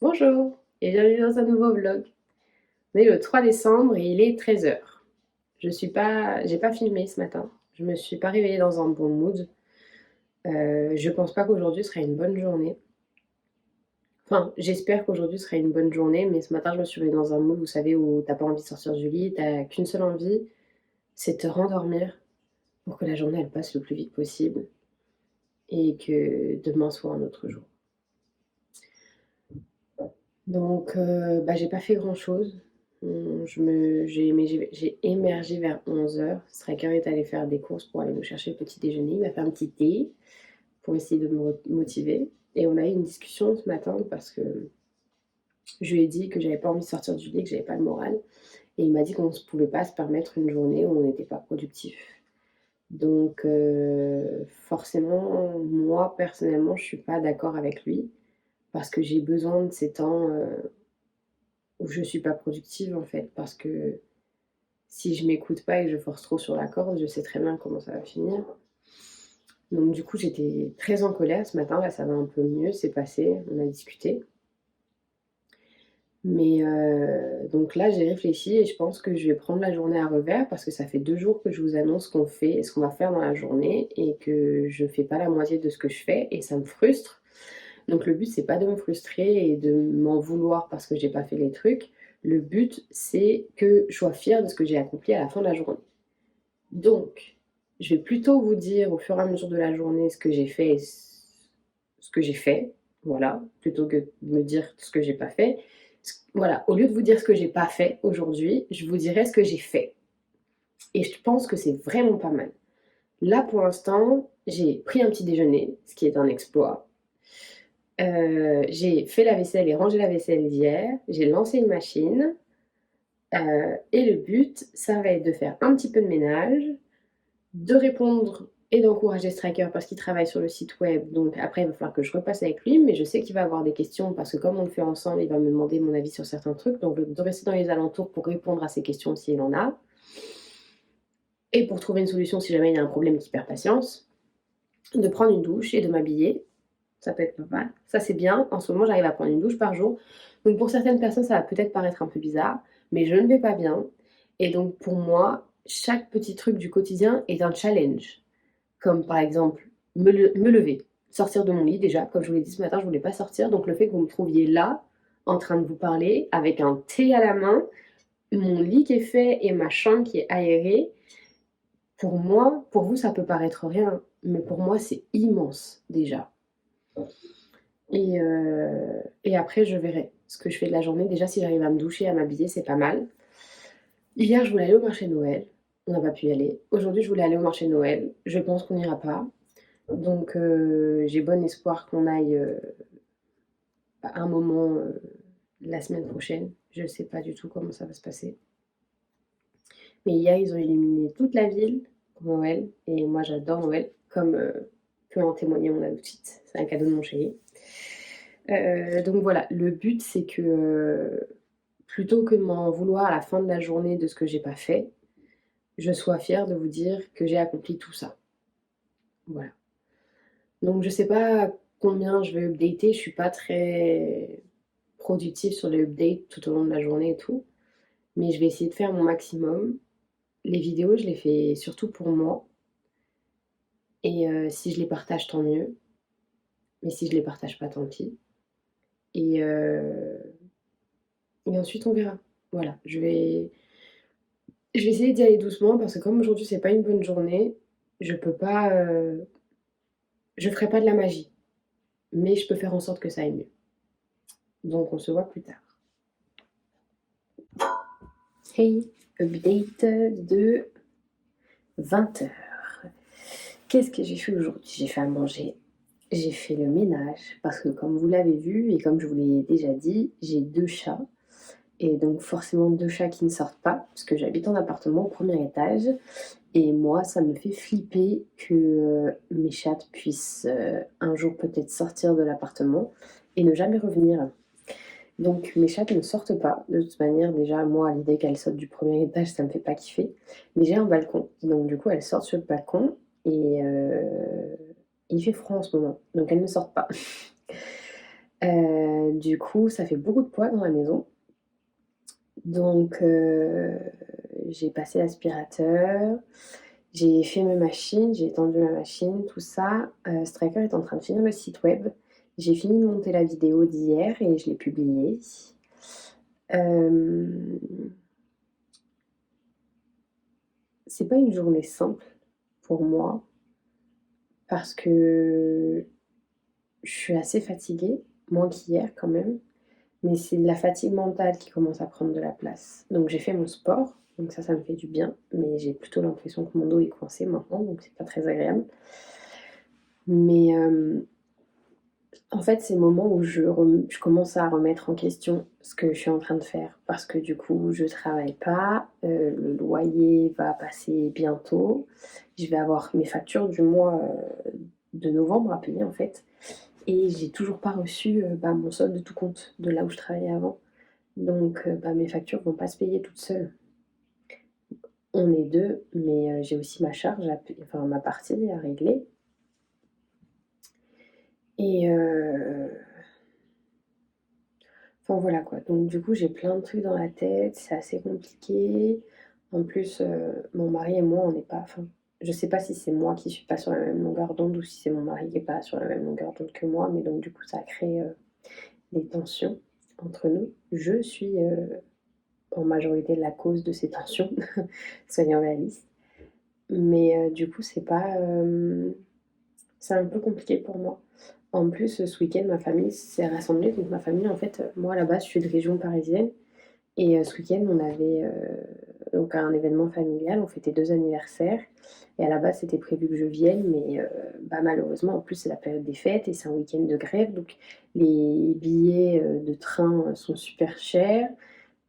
Bonjour et bienvenue dans un nouveau vlog. On est le 3 décembre et il est 13 h. J'ai pas filmé ce matin. Je me suis pas réveillée dans un bon mood. Je pense pas qu'aujourd'hui sera une bonne journée. Enfin, j'espère qu'aujourd'hui sera une bonne journée, mais ce matin je me suis réveillée dans un mood, vous savez, où t'as pas envie de sortir du lit, t'as qu'une seule envie, c'est de te rendormir pour que la journée elle passe le plus vite possible et que demain soit un autre jour. Donc, j'ai pas fait grand-chose. J'ai émergé vers 11 h. Striker est allé faire des courses pour aller nous chercher le petit déjeuner. Il m'a fait un petit thé pour essayer de me motiver. Et on a eu une discussion ce matin parce que je lui ai dit que j'avais pas envie de sortir du lit, que j'avais pas le moral. Et il m'a dit qu'on ne pouvait pas se permettre une journée où on n'était pas productif. Donc, forcément, moi, personnellement, je suis pas d'accord avec lui parce que j'ai besoin de ces temps où je suis pas productive en fait, parce que si je m'écoute pas et que je force trop sur la corde, je sais très bien comment ça va finir. Donc du coup, j'étais très en colère ce matin, là ça va un peu mieux, c'est passé, on a discuté. Mais donc là, j'ai réfléchi et je pense que je vais prendre la journée à revers parce que ça fait 2 jours que je vous annonce ce qu'on fait et ce qu'on va faire dans la journée et que je fais pas la moitié de ce que je fais et ça me frustre. Donc le but, c'est pas de me frustrer et de m'en vouloir parce que j'ai pas fait les trucs. Le but, c'est que je sois fière de ce que j'ai accompli à la fin de la journée. Donc, je vais plutôt vous dire au fur et à mesure de la journée ce que j'ai fait et ce que j'ai fait, voilà, plutôt que de me dire ce que j'ai pas fait. Voilà, au lieu de vous dire ce que j'ai pas fait aujourd'hui, je vous dirai ce que j'ai fait. Et je pense que c'est vraiment pas mal. Là, pour l'instant, j'ai pris un petit déjeuner, ce qui est un exploit. J'ai fait la vaisselle et rangé la vaisselle d'hier, j'ai lancé une machine, et le but, ça va être de faire un petit peu de ménage, de répondre et d'encourager Striker parce qu'il travaille sur le site web, donc après il va falloir que je repasse avec lui, mais je sais qu'il va avoir des questions parce que comme on le fait ensemble, il va me demander mon avis sur certains trucs, donc de rester dans les alentours pour répondre à ses questions s'il en a, et pour trouver une solution si jamais il y a un problème qui perd patience, de prendre une douche et de m'habiller. Ça peut être pas mal. Ça, c'est bien. En ce moment, j'arrive à prendre une douche par jour. Donc, pour certaines personnes, ça va peut-être paraître un peu bizarre, mais je ne vais pas bien. Et donc, pour moi, chaque petit truc du quotidien est un challenge. Comme par exemple, me lever, sortir de mon lit déjà. Comme je vous l'ai dit ce matin, je ne voulais pas sortir. Donc, le fait que vous me trouviez là, en train de vous parler, avec un thé à la main, mon lit qui est fait et ma chambre qui est aérée, pour moi, pour vous, ça peut paraître rien. Mais pour moi, c'est immense déjà. Et après, je verrai ce que je fais de la journée. Déjà, si j'arrive à me doucher, à m'habiller, c'est pas mal. Hier, je voulais aller au marché de Noël. On n'a pas pu y aller. Aujourd'hui, je voulais aller au marché de Noël. Je pense qu'on n'ira pas. Donc, j'ai bon espoir qu'on aille à un moment la semaine prochaine. Je ne sais pas du tout comment ça va se passer. Mais hier, ils ont illuminé toute la ville pour Noël. Et moi, j'adore Noël, comme peut en témoigner mon ado petite. C'est un cadeau de mon chéri. Donc voilà, le but c'est que plutôt que de m'en vouloir à la fin de la journée de ce que j'ai pas fait, je sois fière de vous dire que j'ai accompli tout ça. Voilà. Donc je sais pas combien je vais updater, je suis pas très productive sur les updates tout au long de la journée et tout, mais je vais essayer de faire mon maximum. Les vidéos, je les fais surtout pour moi et si je les partage, tant mieux, mais si je les partage pas, tant pis et ensuite on verra. Voilà, je vais essayer d'y aller doucement parce que comme aujourd'hui c'est pas une bonne journée, je peux pas, je ferai pas de la magie, mais je peux faire en sorte que ça aille mieux. Donc on se voit plus tard. Hey, update de 20 h. Qu'est-ce que j'ai fait aujourd'hui? J'ai fait à manger, j'ai fait le ménage parce que comme vous l'avez vu et comme je vous l'ai déjà dit, j'ai 2 chats et donc forcément 2 chats qui ne sortent pas parce que j'habite en appartement au premier étage. Et moi, ça me fait flipper que mes chattes puissent un jour peut-être sortir de l'appartement et ne jamais revenir. Donc mes chattes ne sortent pas. De toute manière, déjà, moi, à l'idée qu'elles sautent du premier étage, ça me fait pas kiffer. Mais j'ai un balcon. Donc du coup, elles sortent sur le balcon et il fait froid en ce moment. Donc elles ne sortent pas. du coup, ça fait beaucoup de poids dans la maison. Donc j'ai passé l'aspirateur, j'ai fait mes machines, j'ai étendu ma machine, tout ça. Striker est en train de finir le site web. J'ai fini de monter la vidéo d'hier et je l'ai publiée. C'est pas une journée simple pour moi parce que je suis assez fatiguée, moins qu'hier quand même, mais c'est de la fatigue mentale qui commence à prendre de la place. Donc j'ai fait mon sport, donc ça me fait du bien, mais j'ai plutôt l'impression que mon dos est coincé maintenant, donc c'est pas très agréable. Mais en fait, c'est le moment où je commence à remettre en question ce que je suis en train de faire parce que du coup, je travaille pas, le loyer va passer bientôt, je vais avoir mes factures du mois de novembre à payer en fait, et j'ai toujours pas reçu mon solde de tout compte de là où je travaillais avant. Donc mes factures vont pas se payer toutes seules. On est deux, mais j'ai aussi ma charge enfin ma partie à régler. Et enfin voilà quoi. Donc du coup, j'ai plein de trucs dans la tête, c'est assez compliqué. En plus, mon mari et moi, on n'est pas. Enfin, je sais pas si c'est moi qui suis pas sur la même longueur d'onde ou si c'est mon mari qui est pas sur la même longueur d'onde que moi, mais donc du coup, ça crée des tensions entre nous. Je suis en majorité la cause de ces tensions, soyons réalistes. Mais du coup, c'est un peu compliqué pour moi. En plus, ce week-end, ma famille s'est rassemblée. Donc ma famille, en fait, moi à la base, je suis de région parisienne. Et ce week-end, on avait donc un événement familial. On fêtait 2 anniversaires. Et à la base, c'était prévu que je vienne. Mais malheureusement, en plus, c'est la période des fêtes et c'est un week-end de grève. Donc les billets de train sont super chers.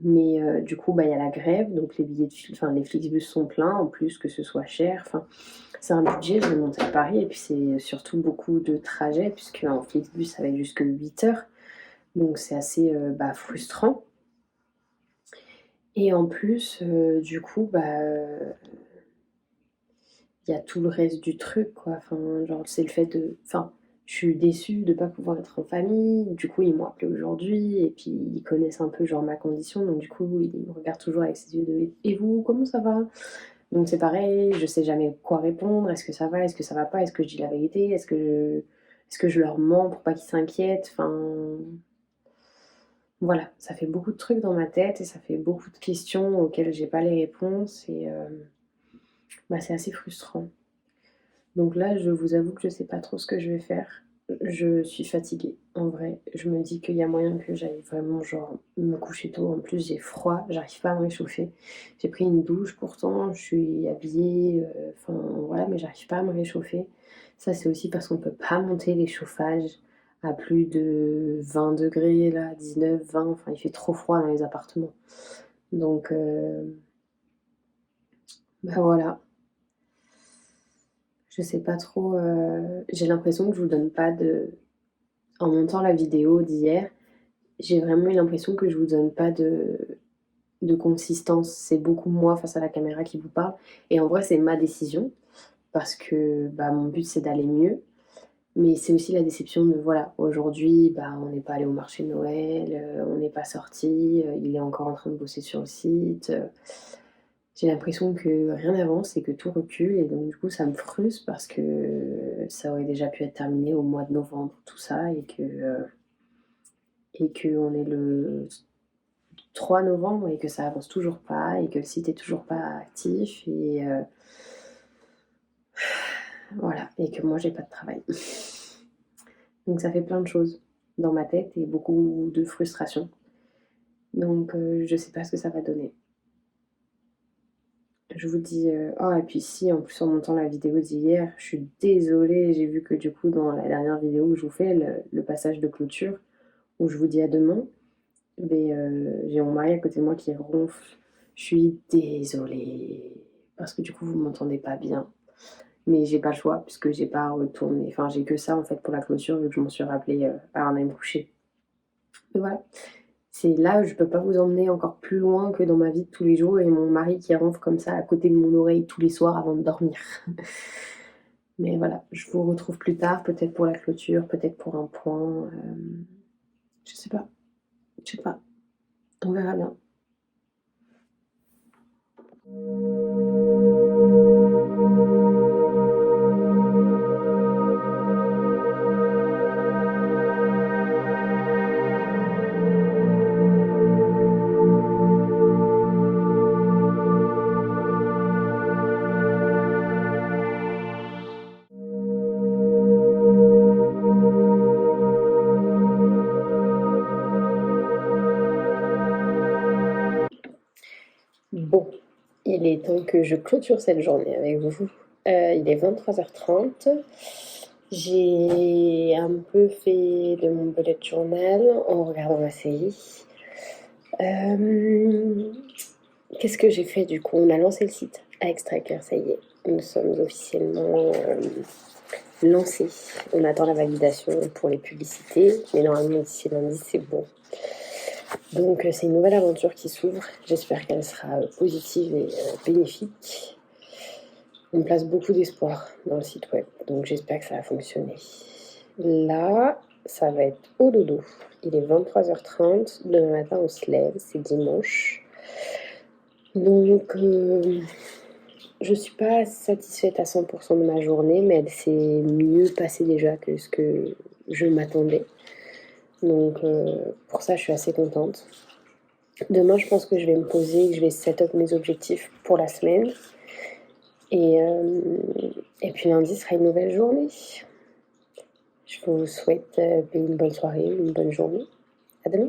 Mais du coup, il y a la grève, donc les billets les Flixbus sont pleins, en plus que ce soit cher. Enfin, c'est un budget, je vais monter à Paris, et puis c'est surtout beaucoup de trajets, puisque en Flixbus, ça va être jusque 8 heures. Donc c'est assez frustrant. Et en plus, du coup, il y a tout le reste du truc, quoi. Enfin, genre, c'est le fait de. Enfin, je suis déçue de ne pas pouvoir être en famille. Du coup, ils m'ont appelé aujourd'hui et puis ils connaissent un peu genre ma condition. Donc, du coup, ils me regardent toujours avec ces yeux de «Et vous, comment ça va?» Donc, c'est pareil, je sais jamais quoi répondre. Est-ce que ça va? Est-ce que ça va pas? Est-ce que je dis la vérité? Est-ce que je leur mens pour pas qu'ils s'inquiètent? Enfin, voilà, ça fait beaucoup de trucs dans ma tête et ça fait beaucoup de questions auxquelles j'ai pas les réponses et c'est assez frustrant. Donc là, je vous avoue que je sais pas trop ce que je vais faire. Je suis fatiguée, en vrai. Je me dis qu'il y a moyen que j'aille vraiment, genre, me coucher tôt. En plus, j'ai froid, j'arrive pas à me réchauffer. J'ai pris une douche pourtant, je suis habillée, enfin voilà, mais j'arrive pas à me réchauffer. Ça, c'est aussi parce qu'on peut pas monter les chauffages à plus de 20 degrés, là, 19, 20. Enfin, il fait trop froid dans les appartements. Donc, voilà. Je sais pas trop, j'ai l'impression que je vous donne pas de. En montant la vidéo d'hier, j'ai vraiment eu l'impression que je vous donne pas de consistance. C'est beaucoup moi face à la caméra qui vous parle. Et en vrai, c'est ma décision parce que mon but c'est d'aller mieux. Mais c'est aussi la déception de voilà, aujourd'hui, on n'est pas allé au marché de Noël, on n'est pas sorti, il est encore en train de bosser sur le site. J'ai l'impression que rien n'avance et que tout recule et donc du coup ça me frustre parce que ça aurait déjà pu être terminé au mois de novembre, tout ça, et qu'on est le 3 novembre et que ça avance toujours pas et que le site est toujours pas actif et voilà, et que moi j'ai pas de travail. Donc ça fait plein de choses dans ma tête et beaucoup de frustration. Donc je sais pas ce que ça va donner. Je vous dis, oh et puis si, en plus en montant la vidéo d'hier, je suis désolée, j'ai vu que du coup dans la dernière vidéo que je vous fais, le passage de clôture où je vous dis à demain, j'ai mon mari à côté de moi qui ronfle. Je suis désolée parce que du coup vous m'entendez pas bien. Mais j'ai pas le choix puisque j'ai pas retourné, enfin j'ai que ça en fait pour la clôture vu que je m'en suis rappelée avant d'aller me coucher. Mais voilà. C'est là où je peux pas vous emmener encore plus loin que dans ma vie de tous les jours et mon mari qui ronfle comme ça à côté de mon oreille tous les soirs avant de dormir. Mais voilà, je vous retrouve plus tard, peut-être pour la clôture, peut-être pour un point. Je sais pas. Je sais pas. On verra bien. Bon, il est temps que je clôture cette journée avec vous. Il est 23h30. J'ai un peu fait de mon bullet journal en regardant ma série. Qu'est-ce que j'ai fait du coup? On a lancé le site à Extracker, ça y est. Nous sommes officiellement lancés. On attend la validation pour les publicités, mais normalement d'ici lundi c'est bon. Donc c'est une nouvelle aventure qui s'ouvre. J'espère qu'elle sera positive et bénéfique. On place beaucoup d'espoir dans le site web, donc j'espère que ça va fonctionner. Là, ça va être au dodo. Il est 23h30, demain matin on se lève, c'est dimanche. Donc je suis pas satisfaite à 100% de ma journée, mais elle s'est mieux passée déjà que ce que je m'attendais. Donc pour ça je suis assez contente. Demain je pense que je vais me poser, que je vais set up mes objectifs pour la semaine. Et puis lundi sera une nouvelle journée. Je vous souhaite une bonne soirée, une bonne journée. À demain.